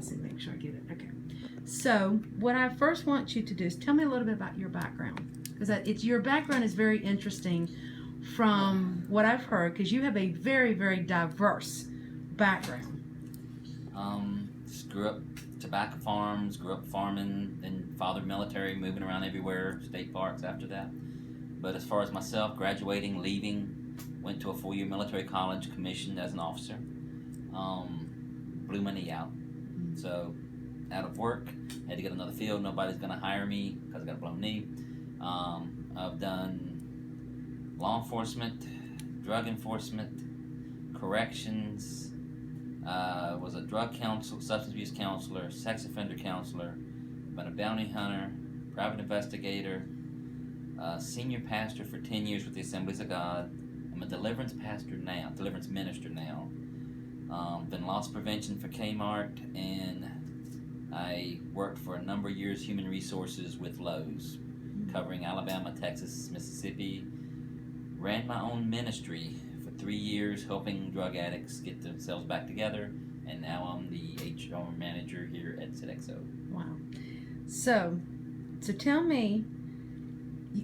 let's see, make sure I get it. Okay. So what I first want you to do is tell me a little bit about your background, because your background is very interesting from what I've heard, because you have a very, very diverse background. Just grew up tobacco farms, grew up farming, then father military, moving around everywhere, state parks after that. But as far as myself, graduating, leaving, went to a 4-year military college, commissioned as an officer. Blew my knee out. So out of work, had to get another field. Nobody's going to hire me because I got a blown knee. I've done law enforcement, drug enforcement, corrections, was a drug counselor, substance abuse counselor, sex offender counselor, been a bounty hunter, private investigator, senior pastor for 10 years with the Assemblies of God. I'm a deliverance minister now. Been loss prevention for Kmart, and I worked for a number of years human resources with Lowe's, covering Alabama, Texas, Mississippi. Ran my own ministry for 3 years, helping drug addicts get themselves back together, and now I'm the HR manager here at Sodexo. Wow. So tell me,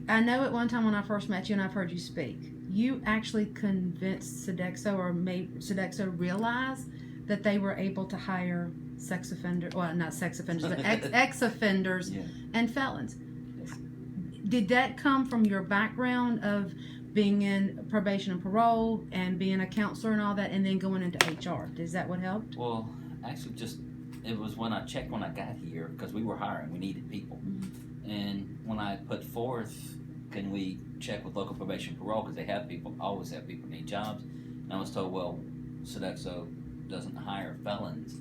I know at one time when I first met you and I've heard you speak, you actually convinced Sodexo, or made Sodexo realize that they were able to hire sex offenders, well, not sex offenders, but ex-offenders and felons. Yes. Did that come from your background of being in probation and parole and being a counselor and all that, and then going into HR? Is that what helped? Well, actually, it was when I checked when I got here, because we were hiring, we needed people. And when I put forth, can we check with local probation and parole, because they have people, always have people need jobs, and I was told, well, Sodexo doesn't hire felons,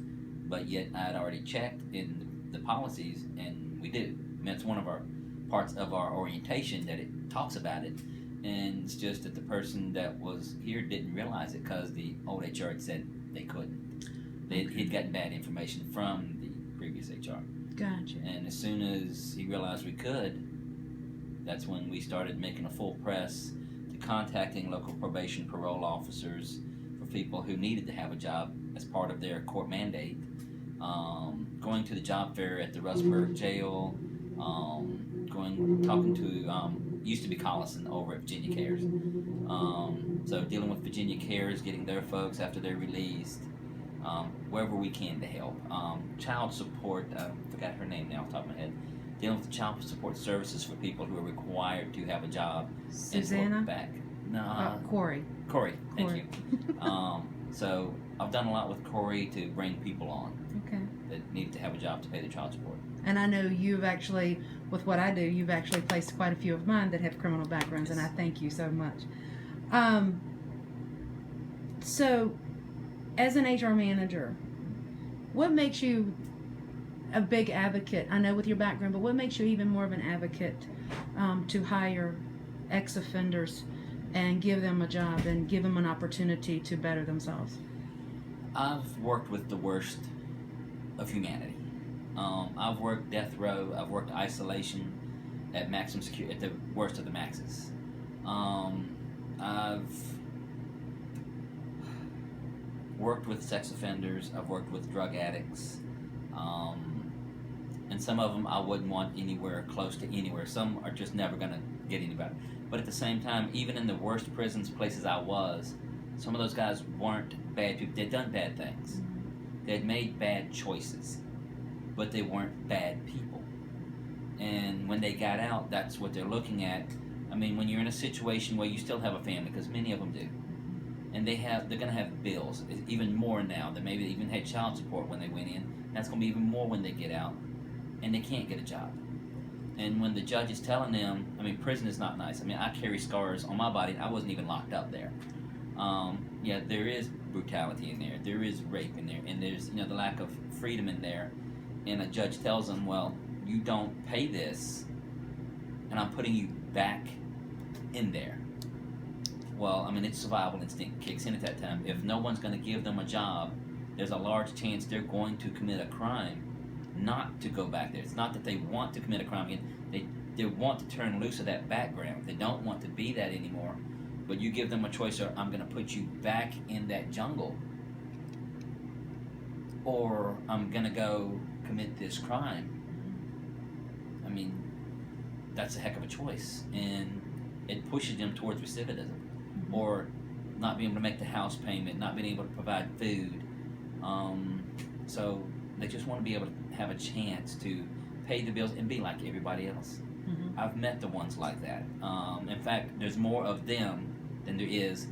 but yet I had already checked in the policies, and we do. I mean, that's one of our parts of our orientation, that it talks about it, and it's just that the person that was here didn't realize it, because the old HR had said they couldn't. He'd gotten bad information from the previous HR. Gotcha. And as soon as he realized we could, that's when we started making a full press to contacting local probation parole officers for people who needed to have a job as part of their court mandate. Going to the job fair at the Rustburg jail, talking to, used to be Collison over at Virginia Cares. So dealing with Virginia Cares, getting their folks after they're released, wherever we can to help. Child support, I forgot her name now off the top of my head. Dealing with the child support services for people who are required to have a job Susanna? and work back. No, Corey. Thank you. So I've done a lot with Corey to bring people on that need to have a job to pay their child support. And I know you've actually, with what I do, you've actually placed quite a few of mine that have criminal backgrounds, Yes. and I thank you so much. So, as an HR manager, what makes you a big advocate? I know with your background, but what makes you even more of an advocate to hire ex-offenders and give them a job and give them an opportunity to better themselves? I've worked with the worst of humanity. I've worked death row. I've worked isolation at maximum security, at the worst of the maxes. I've worked with sex offenders. I've worked with drug addicts. And some of them I wouldn't want anywhere close to anywhere. Some are just never going to get any better. But at the same time, even in the worst prisons, places I was, some of those guys weren't bad people. They'd done bad things. They'd made bad choices, but they weren't bad people. And when they got out, that's what they're looking at. I mean, when you're in a situation where you still have a family, because many of them do, and they're going to have bills, even more now. They maybe even had child support when they went in. That's going to be even more when they get out, and they can't get a job. And when the judge is telling them, I mean, prison is not nice. I mean, I carry scars on my body. I wasn't even locked up there. Yeah, there is brutality in there. There is rape in there, and there's the lack of freedom in there. And a judge tells them, well, you don't pay this, and I'm putting you back in there. Well, I mean, it's survival instinct kicks in at that time. If no one's going to give them a job, there's a large chance they're going to commit a crime not to go back there. It's not that they want to commit a crime again. They want to turn loose of that background. They don't want to be that anymore. But you give them a choice, or I'm going to put you back in that jungle, or I'm gonna go commit this crime. I mean, that's a heck of a choice, and it pushes them towards recidivism, or not being able to make the house payment, not being able to provide food. So they just want to be able to have a chance to pay the bills and be like everybody else. I've met the ones like that. In fact, there's more of them than there is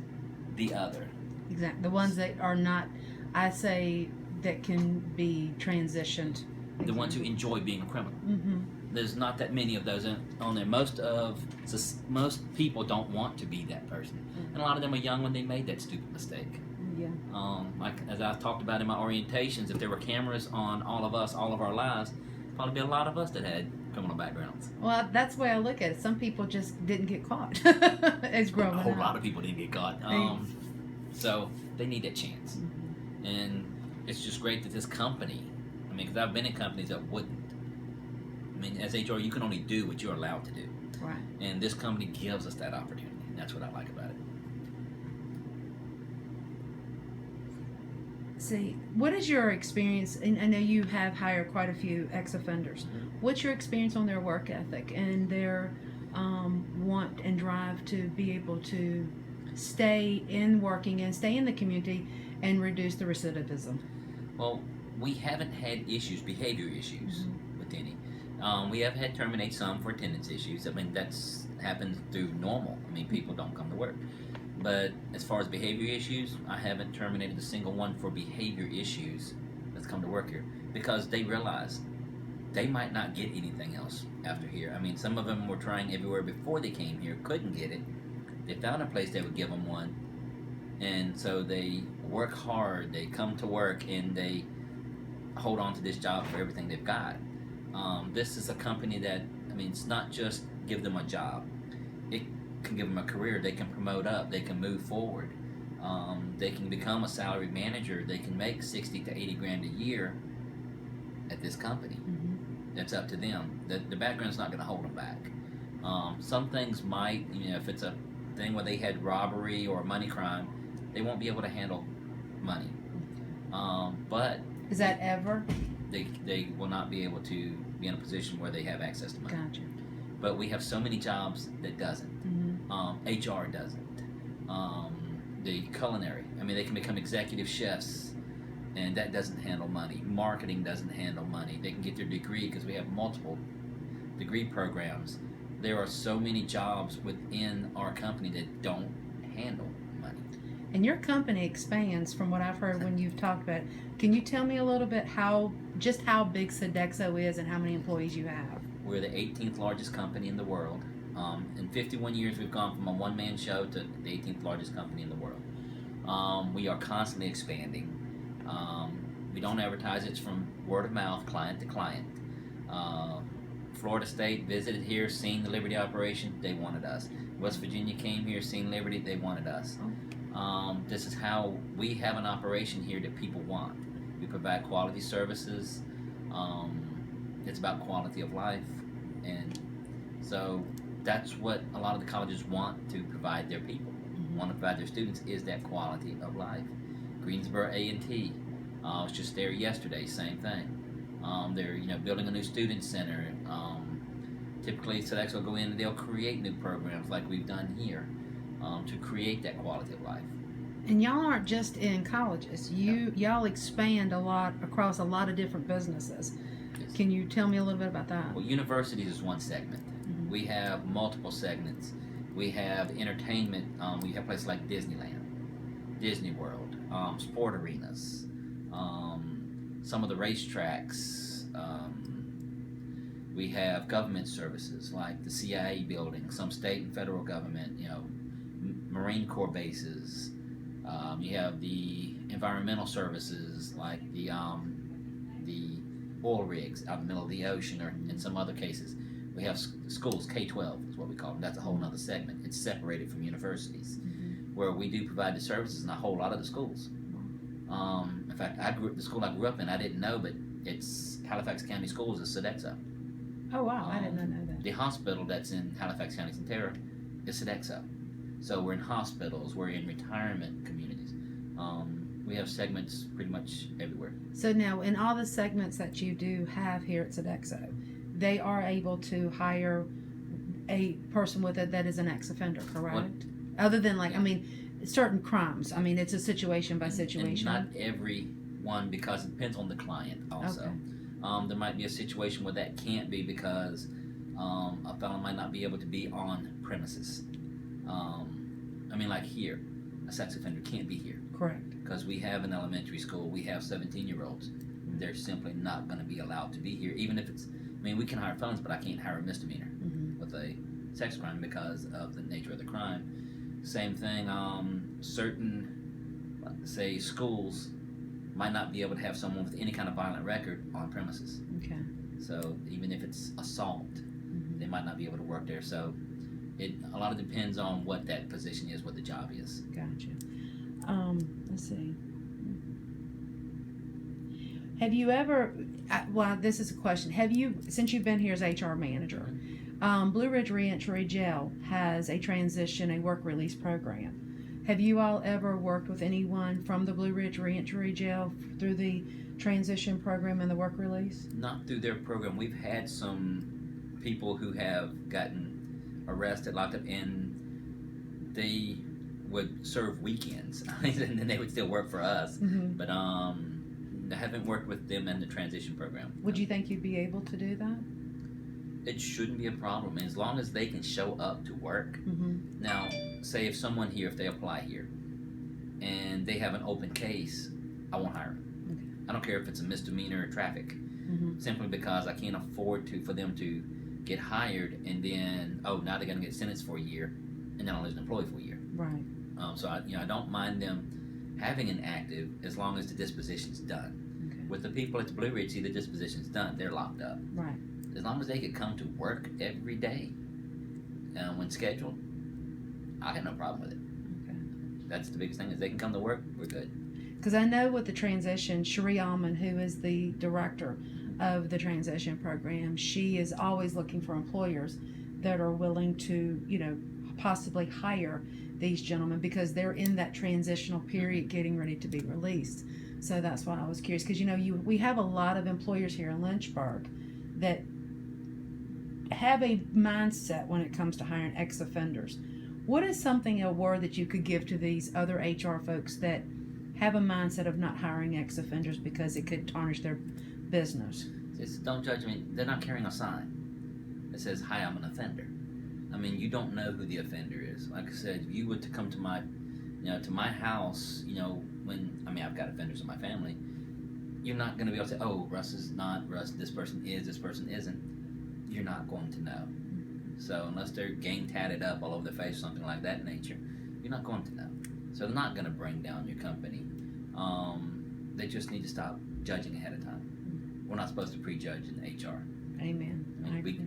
the other. Exactly. The ones that are not, I say, that can be transitioned. The ones who enjoy being a criminal. Mm-hmm. There's not that many of those on there. Most people don't want to be that person, and a lot of them are young when they made that stupid mistake. Yeah. Like as I've talked about in my orientations, if there were cameras on all of us, all of our lives, probably be a lot of us that had criminal backgrounds. Well, that's the way I look at it. Some people just didn't get caught as growing up. A whole lot of people didn't get caught. So they need that chance, and it's just great that this company. I mean, because I've been in companies that wouldn't. I mean, as HR, you can only do what you're allowed to do. Right. And this company gives us that opportunity. And that's what I like about it. See, what is your experience? And I know you have hired quite a few ex-offenders. What's your experience on their work ethic and their want and drive to be able to stay in working and stay in the community and reduce the recidivism? Well, we haven't had behavior issues with any. We have had terminate some for attendance issues. I mean, that's happens through normal. I mean, people don't come to work. But as far as behavior issues, I haven't terminated a single one for behavior issues that's come to work here, because they realize they might not get anything else after here. I mean, some of them were trying everywhere before they came here, couldn't get it. They found a place that would give them one, and so they work hard, they come to work, and they hold on to this job for everything they've got. This is a company that, I mean, it's not just give them a job. It can give them a career. They can promote up. They can move forward. They can become a salaried manager. They can make 60 to 80 grand a year at this company. That's up to them. The background's not going to hold them back. Some things might, if it's a thing where they had robbery or money crime, they won't be able to handle money. But is that ever? They will not be able to be in a position where they have access to money. Gotcha. But we have so many jobs that doesn't. HR doesn't. The culinary. I mean, they can become executive chefs, and that doesn't handle money. Marketing doesn't handle money. They can get their degree because we have multiple degree programs. There are so many jobs within our company that don't handle money. And your company expands from what I've heard when you've talked about it. Can you tell me a little bit how big Sodexo is and how many employees you have? We're the 18th largest company in the world. In 51 years, we've gone from a one-man show to the 18th largest company in the world. We are constantly expanding. We don't advertise. It's from word of mouth, client to client. Florida State visited here, seen the Liberty operation, they wanted us. West Virginia came here, seen Liberty, they wanted us. This is how we have an operation here that people want. We provide quality services. It's about quality of life, and so that's what a lot of the colleges want to provide their people. Want to provide their students is that quality of life. Greensboro A&T, I was just there yesterday. Same thing. They're building a new student center. Typically, Sodexo will go in and they'll create new programs like we've done here to create that quality of life. And y'all aren't just in colleges. Y'all expand a lot across a lot of different businesses. Yes. Can you tell me a little bit about that? Well, universities is one segment. We have multiple segments. We have entertainment. We have places like Disneyland, Disney World, sport arenas, some of the racetracks. We have government services like the CIA building, some state and federal government, Marine Corps bases. You have the environmental services like the oil rigs out in the middle of the ocean, or in some other cases. We have schools, K-12 is what we call them. That's a whole other segment. It's separated from universities, where we do provide the services in a whole lot of the schools. In fact, the school I grew up in, I didn't know, but it's Halifax County Schools is Sodexo. Oh, wow. I did not know that. The hospital that's in Halifax County, Centera, is Sodexo. So we're in hospitals, we're in retirement communities. We have segments pretty much everywhere. So now, in all the segments that you do have here at Sodexo, they are able to hire a person with it that is an ex-offender, correct? Other than Yeah. certain crimes. It's a situation by situation. And not every one, because it depends on the client also. Okay. There might be a situation where that can't be because a felon might not be able to be on premises. Like here, a sex offender can't be here. Correct. Because we have an elementary school, we have 17-year-olds. They're simply not going to be allowed to be here, even if it's. We can hire felons, but I can't hire a misdemeanor with a sex crime because of the nature of the crime. Same thing. Certain, say, schools might not be able to have someone with any kind of violent record on premises. Okay. So even if it's assault, they might not be able to work there. So a lot of depends on what that position is, what the job is. Gotcha. Let's see. Have you ever? Well, this is a question. Have you, since you've been here as HR manager, Blue Ridge Reentry Jail has a work release program. Have you all ever worked with anyone from the Blue Ridge Reentry Jail through the transition program and the work release? Not through their program. We've had some people who have gotten arrested, locked up, and they would serve weekends, and then they would still work for us. But I haven't worked with them in the transition program. Would you think you'd be able to do that? It shouldn't be a problem, as long as they can show up to work. Now, say if someone here, if they apply here, and they have an open case, I won't hire them. I don't care if it's a misdemeanor or traffic, simply because I can't afford for them to get hired and then, now they're going to get sentenced for a year, and then I'll lose an employee for a year. Right. So I don't mind them having an active as long as the disposition's done. Okay. With the people at the Blue Ridge, the disposition's done, they're locked up. Right. As long as they could come to work every day when scheduled, I got no problem with it. Okay. That's the biggest thing, is they can come to work, we're good. Because I know with the transition, Cherie Alman, who is the director of the transition program, she is always looking for employers that are willing to, possibly hire these gentlemen, because they're in that transitional period getting ready to be released. So that's why I was curious, because we have a lot of employers here in Lynchburg that have a mindset when it comes to hiring ex-offenders. What is a word that you could give to these other HR folks that have a mindset of not hiring ex-offenders because it could tarnish their business? Just don't judge me. They're not carrying a sign that says, "Hi, I'm an offender." You don't know who the offender is. Like I said, if you were to come to my house, when I've got offenders in my family, you're not going to be able to say, "Oh, Russ is not Russ. This person is. This person isn't." You're not going to know. So unless they're gang tatted up all over their face, something like that nature, you're not going to know. So they're not going to bring down your company. They just need to stop judging ahead of time. We're not supposed to prejudge in HR. Amen.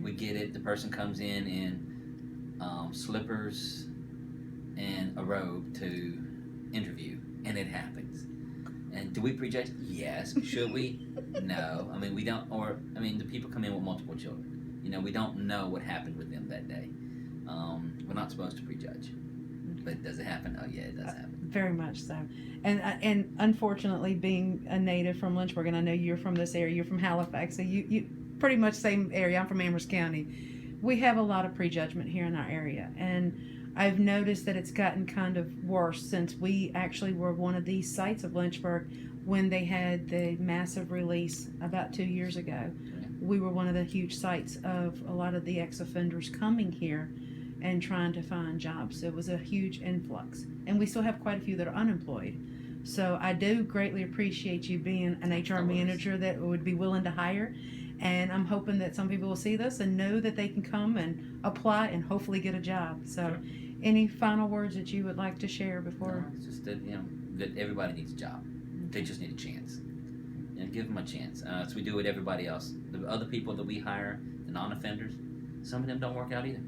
We get it. The person comes in slippers and a robe to interview, and it happens. And do we prejudge? Yes. Should we? No. We don't. Or the people come in with multiple children. We don't know what happened with them that day. We're not supposed to prejudge. But does it happen? Oh yeah, it does happen. Very much so. And unfortunately, being a native from Lynchburg, and I know you're from this area, you're from Halifax, so you pretty much same area. I'm from Amherst County. We have a lot of prejudgment here in our area, and I've noticed that it's gotten kind of worse since we actually were one of these sites of Lynchburg when they had the massive release about 2 years ago. We were one of the huge sites of a lot of the ex-offenders coming here and trying to find jobs. It was a huge influx, and we still have quite a few that are unemployed. So I do greatly appreciate you being an HR manager that would be willing to hire, and I'm hoping that some people will see this and know that they can come and apply and hopefully get a job. So any final words that you would like to share before? No, it's just that that everybody needs a job. They just need a chance. Give them a chance. So we do with everybody else. The other people that we hire, the non-offenders, some of them don't work out either.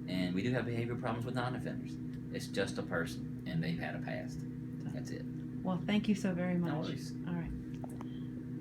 And we do have behavior problems with non-offenders. It's just a person, and they've had a past. That's it. Well, thank you so very much. No worries. All right.